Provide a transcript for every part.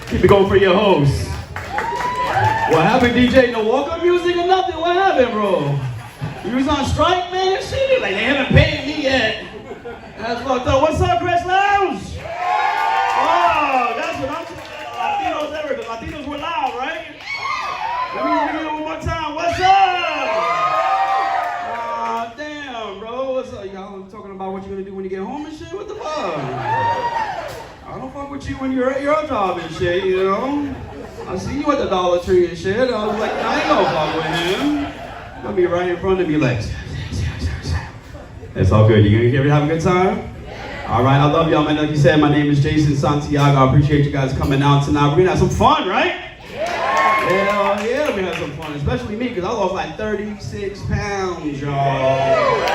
Keep it going for your host. What happened, DJ? No walk-up music or nothing? What happened, bro? You was on strike, man? Shit, like they haven't paid me yet. That's fucked up. What's up, Chris Lounge? Oh, that's what I'm saying. Latinos everywhere. Latinos were loud, right? Let me hear it one more time. What's up? Damn, bro. What's up? Y'all talking about what you're gonna do when you get home and shit? What the fuck? I don't fuck with you when you're at your job and shit, you know? I see you at the Dollar Tree and shit. I was like, I ain't gonna fuck with him. He'll be right in front of me like, it's all good. You gonna have a good time? All right, I love y'all, man. Like you said, my name is Jason Santiago. I appreciate you guys coming out tonight. We're gonna have some fun, right? Hell yeah, we're gonna have some fun. Especially me, because I lost like 36 pounds, y'all.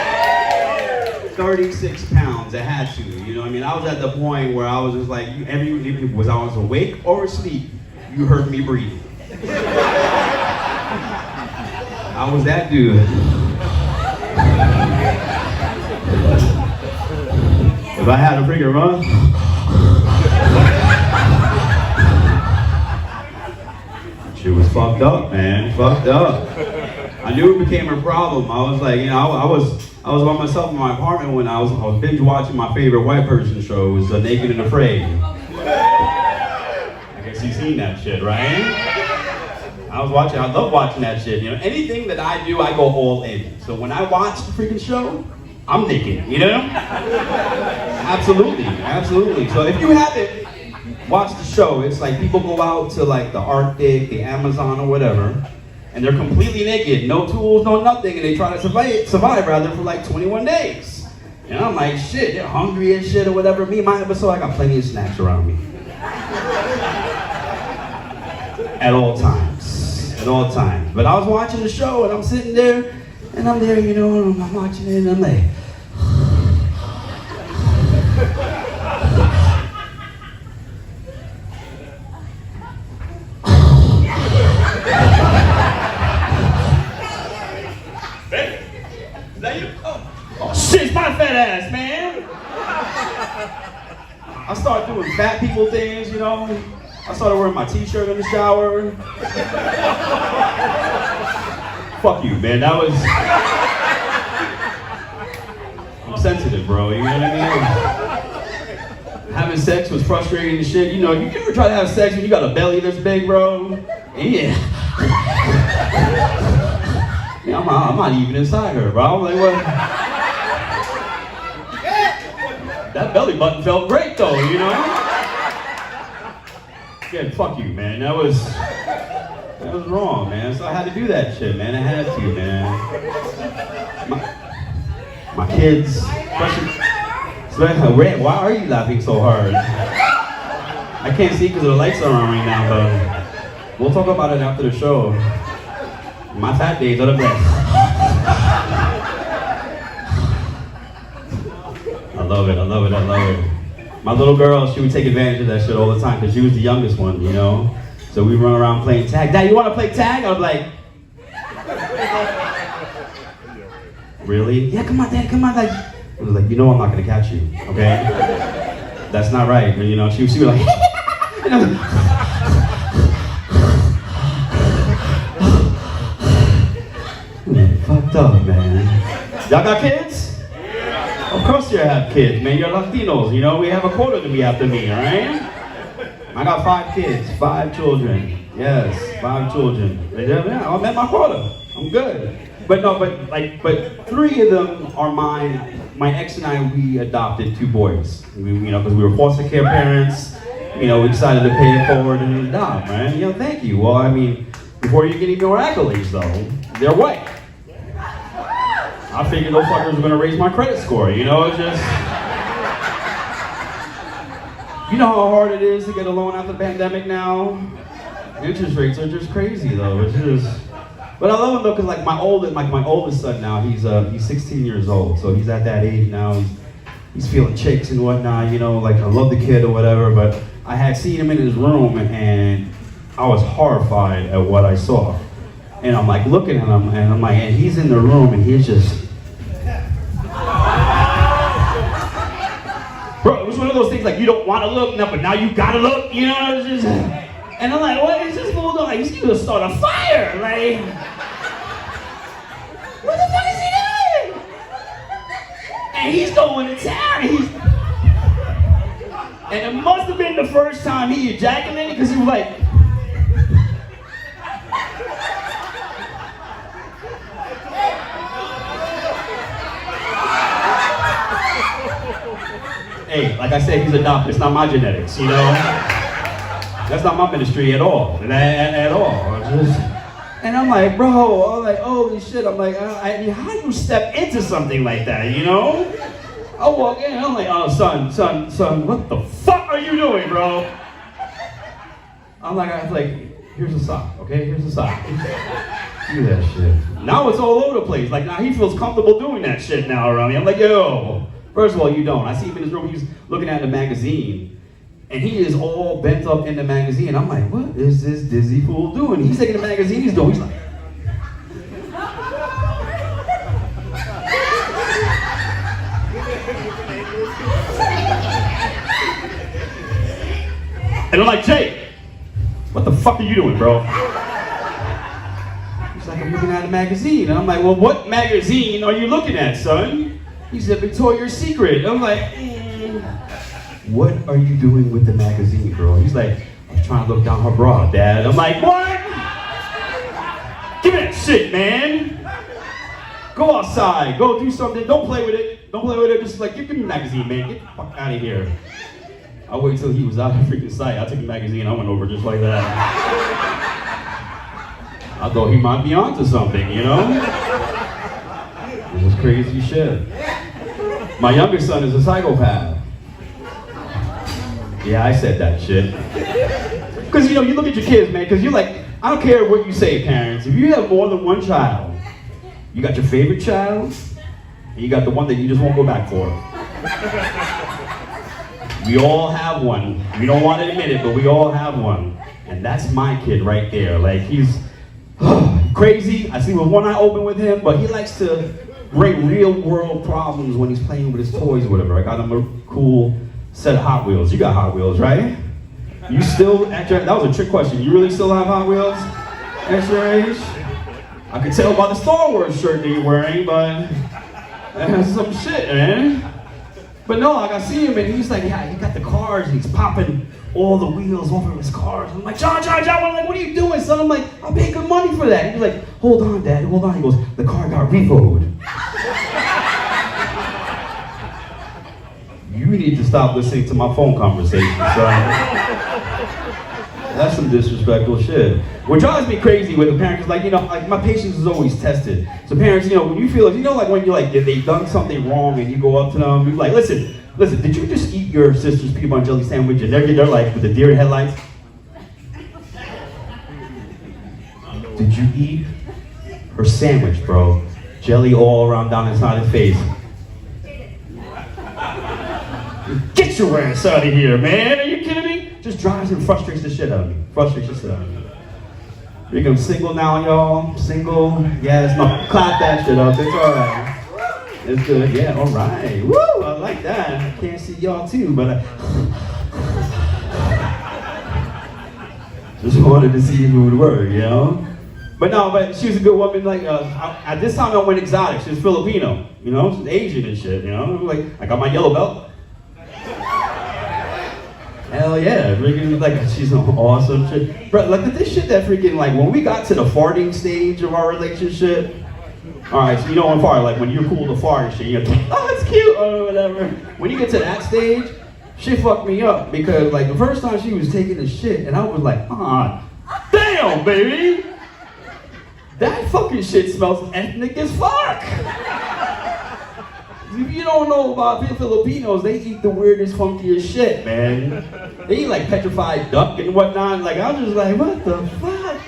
36 pounds, I had to, you know what I mean? I was at the point where I was just like, was I was awake or asleep, you heard me breathing. I was that dude. If I had a freaking run, shit was fucked up, man, fucked up. I knew it became a problem. I was like, you know, I was by myself in my apartment when I was binge watching my favorite white person show. It was Naked and Afraid. I guess you've seen that shit, right? I love watching that shit. You know, anything that I do, I go all in. So when I watch the freaking show, I'm naked, you know? Absolutely, absolutely. So if you haven't watched the show, it's like people go out to like the Arctic, the Amazon or whatever, and they're completely naked, no tools, no nothing, and they try to survive for like 21 days. And I'm like, shit, they're hungry and shit or whatever. Me, my episode, I got plenty of snacks around me. At all times. But I was watching the show and I'm sitting there, and I'm there, you know, and I'm watching it and I'm like, shit, my fat ass, man. I started doing fat people things, you know. I started wearing my t-shirt in the shower. Fuck you, man. That was... I'm sensitive, bro. You know what I mean? Having sex was frustrating and shit. You know, you ever try to have sex when you got a belly this big, bro? Yeah. Yeah, I'm not even inside her, bro. I'm like, what? That belly button felt great, though, you know? Yeah, fuck you, man. That was wrong, man. So I had to do that shit, man. I had to, man. My kids, especially, why are you laughing so hard? I can't see because the lights are on right now, but we'll talk about it after the show. My fat days are the best. I love it. My little girl, she would take advantage of that shit all the time because she was the youngest one, you know? So we run around playing tag. Dad, you want to play tag? I was like, really? Yeah, come on, Dad, come on. Like, I was like, you know I'm not going to catch you, okay? That's not right. And, you know, she was like, and I was like, fucked up, man. Y'all got kids? Of course you have kids, man. You're Latinos, you know? We have a quota that we have to meet, all right? I got 5 kids, 5 children. Yes, 5 children. Yeah, I met my quota. I'm good. But 3 of them are mine. My ex and I, we adopted 2 boys. Because we were foster care parents. You know, we decided to pay it forward and adopt, right? You know, thank you. Well, I mean, before you get any more accolades, though, they're white. I figured those fuckers were gonna raise my credit score, you know, it's just... You know how hard it is to get a loan after the pandemic now? Interest rates are just crazy though, it's just... But I love him though, cause like my oldest son now, he's 16 years old, so he's at that age now, he's feeling chicks and whatnot, you know, like I love the kid or whatever, but I had seen him in his room and I was horrified at what I saw. And I'm like looking at him and I'm like, and he's in the room and he's just... Bro, it was one of those things like you don't want to look, but now you gotta look, you know, it's just... And I'm like, what is this fool doing? Like, he's gonna start a fire. Like, what the fuck is he doing? And he's going to town. And it must have been the first time he ejaculated because he was like, hey, like I said, he's a doctor. It's not my genetics, you know? That's not my ministry at all. At all. And I'm like, bro, I'm like, holy shit. I'm like, how do you step into something like that, you know? I walk in, I'm like, oh, son, what the fuck are you doing, bro? I was like, here's a sock, okay? Here's a sock. Do that shit. Now it's all over the place. Like, now he feels comfortable doing that shit now around me. I'm like, yo. First of all, you don't. I see him in his room, he's looking at the magazine, and he is all bent up in the magazine. I'm like, what is this dizzy fool doing? He's taking the magazine, he's like, and I'm like, Jake, what the fuck are you doing, bro? He's like, I'm looking at the magazine. And I'm like, well, what magazine are you looking at, son? He said, Victoria's Secret. I'm like, what are you doing with the magazine, bro? He's like, I'm trying to look down her bra, Dad. I'm like, what? Give me that shit, man. Go outside. Go do something. Don't play with it. Don't play with it. Just like, give me the magazine, man. Get the fuck out of here. I waited till he was out of freaking sight. I took the magazine. I went over just like that. I thought he might be onto something, you know? It was crazy shit. My youngest son is a psychopath. Yeah, I said that shit. Because, you know, you look at your kids, man, because you're like, I don't care what you say, parents. If you have more than one child, you got your favorite child, and you got the one that you just won't go back for. We all have one. We don't want to admit it, but we all have one. And that's my kid right there. Like, he's crazy. I see with one eye open with him, but he likes to bring real world problems when he's playing with his toys or whatever. I got him a cool set of Hot Wheels. You got Hot Wheels, right? You still, that was a trick question. You really still have Hot Wheels at your age? I can tell by the Star Wars shirt that you're wearing, but that's some shit, man. But no, like I see him and he's like, yeah, he got the cars and he's popping all the wheels over his cars. I'm like, John, I'm like, what are you doing, son? I'm like, I paid good money for that. He's like, hold on, Dad, hold on. He goes, the car got repoed. You need to stop listening to my phone conversations, son. That's some disrespectful shit. What drives me crazy with the parents is like, you know, like my patience is always tested. So parents, you know, when you feel, you know, like when you're like, they've done something wrong and you go up to them, you're like, listen, did you just eat your sister's peanut butter and jelly sandwich? And they're like, with the deer headlights. Did you eat her sandwich, bro? Jelly all around down inside his face. Get your ass out of here, man. Are you kidding me? Just drives and frustrates the shit out of me. I'm single now, y'all. Single. Yes, no, clap that shit up. It's alright. It's good. Yeah, alright. Woo! I like that. I can't see y'all too, but just wanted to see if it would work, you know? But she was a good woman. Like, at this time I went exotic. She was Filipino, you know? She's Asian and shit, you know? Like, I got my yellow belt. Hell yeah, freaking, like, she's an awesome shit. Bro, like, this shit that freaking, like, when we got to the farting stage of our relationship, alright, so you know, on fart, like, when you're cool to fart and shit, you're like, oh, it's cute, or whatever. When you get to that stage, shit fucked me up, because, like, the first time she was taking the shit, and I was like, damn, baby! That fucking shit smells ethnic as fuck! If you don't know about Filipinos, they eat the weirdest, funkiest shit, man. They eat like petrified duck and whatnot. Like, I was just like, what the fuck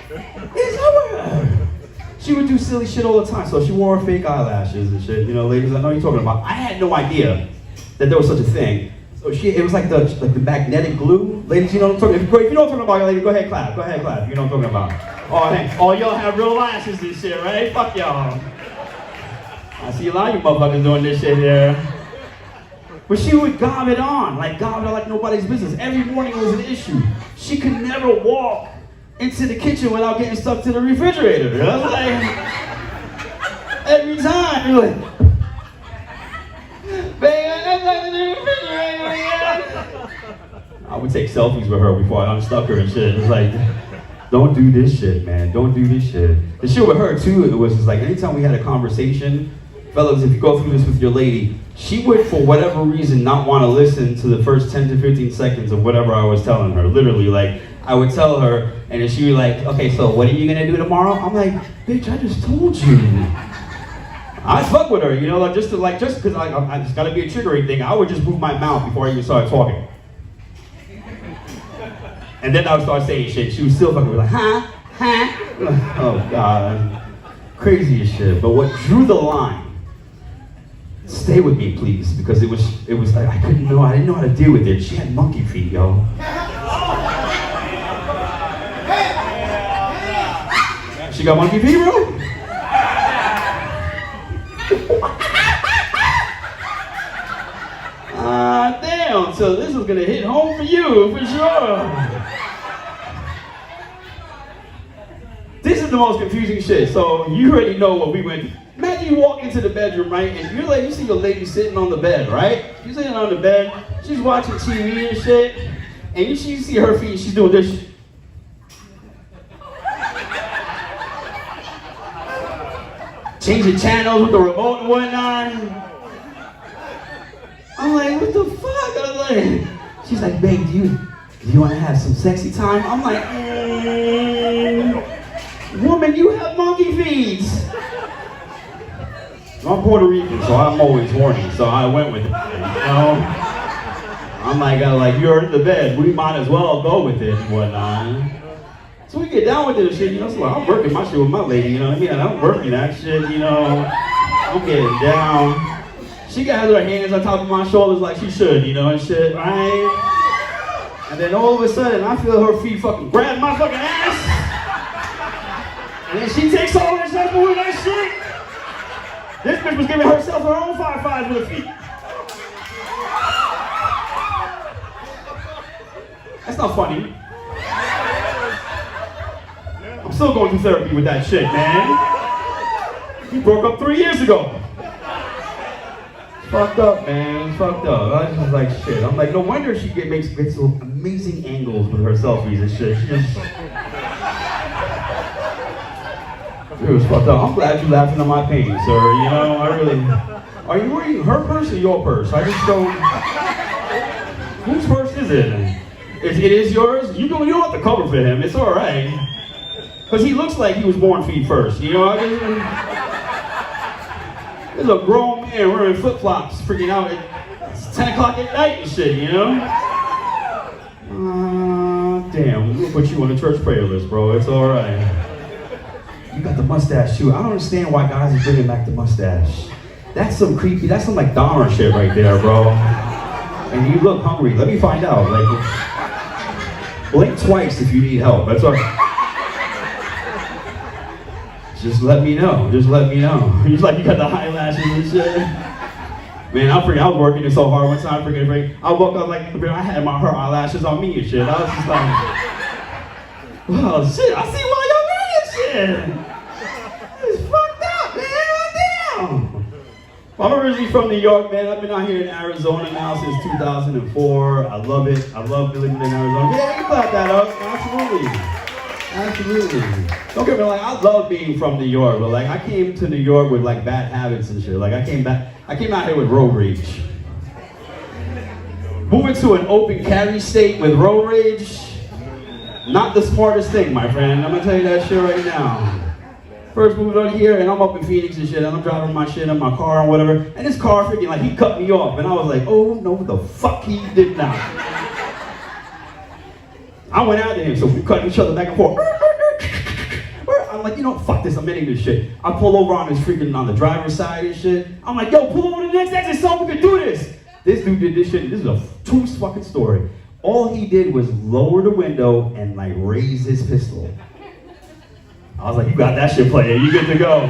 is over? She would do silly shit all the time. So she wore fake eyelashes and shit. You know, ladies, I know you're talking about. I had no idea that there was such a thing. So it was like the magnetic glue. Ladies, you know what I'm talking about? If you know what I'm talking about, ladies, go ahead, clap. Go ahead, clap. You know what I'm talking about. Oh, hey, all y'all have real lashes and shit, right? Fuck y'all. I see a lot of you motherfuckers doing this shit here. But she would gob it on like nobody's business. Every morning was an issue. She could never walk into the kitchen without getting stuck to the refrigerator. I was like, every time, you're like, baby, I'm stuck to the refrigerator again. I would take selfies with her before I unstuck her and shit. It's like, don't do this shit, man. Don't do this shit. The shit with her too, it was just like anytime we had a conversation, fellas, if you go through this with your lady, she would, for whatever reason, not want to listen to the first 10 to 15 seconds of whatever I was telling her. Literally, like, I would tell her, and then she would be like, okay, so what are you gonna do tomorrow? I'm like, bitch, I just told you. I fuck with her, you know, like just because I just gotta be a triggering thing, I would just move my mouth before I even started talking. And then I would start saying shit. She would still fucking be like, huh? Oh, God. Crazy as shit. But what drew the line, stay with me, please, because it was like, I didn't know how to deal with it. She had monkey feet, yo. She got monkey feet, bro? Damn, so this is gonna hit home for you, for sure. This is the most confusing shit. So you already know what we went through. Imagine you walk into the bedroom, right, and you see your lady sitting on the bed, right? She's sitting on the bed, she's watching TV and shit, and you see her feet, she's doing this shit. Changing channels with the remote and whatnot. I'm like, what the fuck? I was like, she's like, babe, do you want to have some sexy time? I'm like, woman, you have monkey feet. I'm Puerto Rican, so I'm always horny, so I went with it, you know? I'm like, you're in the bed, we might as well go with it and whatnot. So we get down with it and shit, you know, so I'm working my shit with my lady, you know what I mean? And I'm working that shit, you know, I'm getting down. She got her hands on top of my shoulders like she should, you know, and shit, right? And then all of a sudden, I feel her feet fucking grab my fucking ass. And then she takes over and starts moving that shit. This bitch was giving herself her own 5-5s with her feet. That's not funny. I'm still going through therapy with that shit, man. We broke up 3 years ago. Fucked up, man. Fucked up. I was just like, shit. I'm like, no wonder she gets some amazing angles with her selfies and shit. She just... It was fucked up. I'm glad you're laughing at my pain, sir. You know, I really... Are you wearing her purse or your purse? I just don't... Whose purse is it? It is yours? You don't have to cover for him. It's all right. Because he looks like he was born feet first. You know, there's a grown man wearing flip-flops freaking out at 10 o'clock at night and shit, you know? Damn, we'll put you on the church prayer list, bro. It's all right. You got the mustache, too. I don't understand why guys are bringing back the mustache. That's some creepy, that's some like Dahmer shit right there, bro. And you look hungry. Let me find out. Like, blink twice if you need help. That's all right. Just let me know. Just let me know. Just like you got the eyelashes and shit. Man, I was working it so hard one time. I woke up like I had her eyelashes on me and shit. I was just like, oh shit! I see why y'all wearing shit. It's fucked up, man. Damn. I'm originally from New York, man. I've been out here in Arizona now since 2004. I love it. I love living in Arizona. Yeah, you clap that up. Absolutely. Absolutely. Don't get me wrong, I love being from New York, but like I came to New York with like bad habits and shit. Like I came out here with road rage. Moving to an open carry state with road rage, not the smartest thing, my friend. I'm gonna tell you that shit right now. First moved out here and I'm up in Phoenix and shit, and I'm driving my shit in my car or whatever, and this car freaking like he cut me off, and I was like, oh no, the fuck he did not. I went out to him, so we cut each other back and forth. I'm like, you know, fuck this, I'm ending this shit. I pull over on the driver's side and shit. I'm like, yo, pull over to the next exit so we can do this. This dude did this shit. This is a true fucking story. All he did was lower the window and like raise his pistol. I was like, you got that shit playing, you good to go.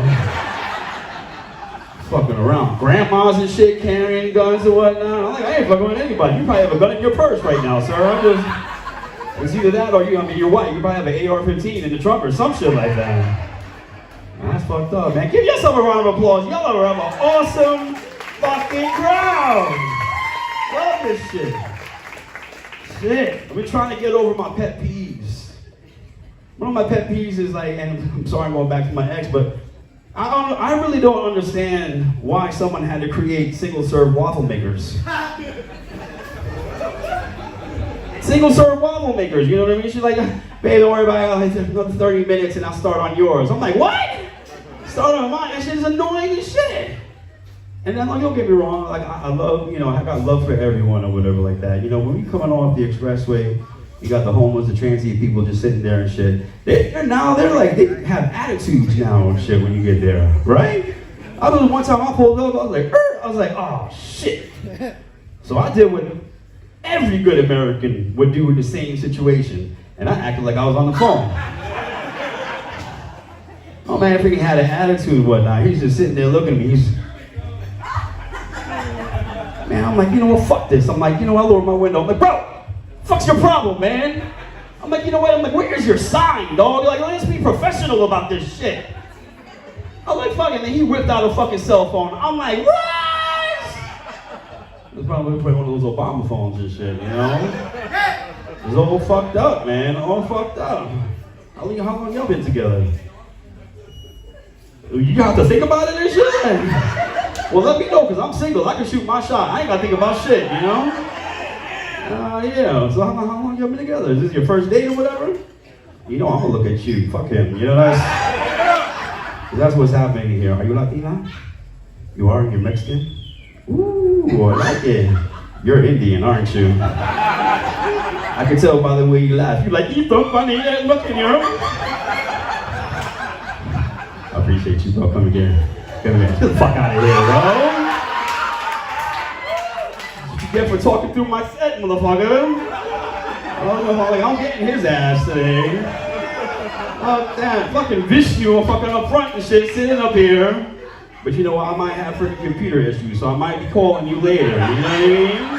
Fucking around. Grandmas and shit carrying guns and whatnot. I'm like, I ain't fucking with anybody. You probably have a gun in your purse right now, sir. It's either that or you're white. You probably have an AR-15 in the trunk or some shit like that. Man, that's fucked up, man. Give yourself a round of applause. Y'all have an awesome fucking crowd. Love this shit. Shit. I've been trying to get over my pet peeves. One of my pet peeves is like, and I'm sorry I'm going back to my ex, but I really don't understand why someone had to create single-serve waffle makers. Single-serve waffle makers, you know what I mean? She's like, babe, don't worry about it, another 30 minutes and I'll start on yours. I'm like, what? Start on mine? That shit is annoying as shit. And then, like, don't get me wrong, like, I love, I got love for everyone or whatever like that. You know, when you're coming off the expressway, you got the homeless, the transient people just sitting there and shit. They have attitudes now and shit when you get there, right? I was one time I pulled up, I was like, oh shit. So I did what every good American would do in the same situation, and I acted like I was on the phone. Oh man, I think he had an attitude and whatnot. He's just sitting there looking at me. Man, I'm like, you know what, fuck this. I'm like, I lowered my window. I'm like, bro, fuck's your problem, man? I'm like, you know what? I'm like, where's your sign, dog? You're like, let's be professional about this shit. I'm like, fucking, and he whipped out a fucking cell phone. I'm like, what? It's probably one of those Obama phones and shit, you know? It's all fucked up, man. All fucked up. How long y'all been together? You have to think about it and shit? Well, let me know, because I'm single. I can shoot my shot. I ain't got to think about shit, you know? Yeah, so how long y'all been together? Is this your first date or whatever? I'm gonna look at you. Fuck him. That's what's happening here. Are you Latina? You are? You're Mexican? Ooh, I like it. You're Indian, aren't you? I can tell by the way you laugh. You're like, you so funny, look in your I appreciate you, bro. Come here. Get the fuck out of here, bro. Get for talking through my set, motherfucker. I'm getting his ass today. Oh, damn, fucking Vishnu fucking up front and shit, sitting up here. But you know what, I might have freaking computer issues, so I might be calling you later, you know what I mean?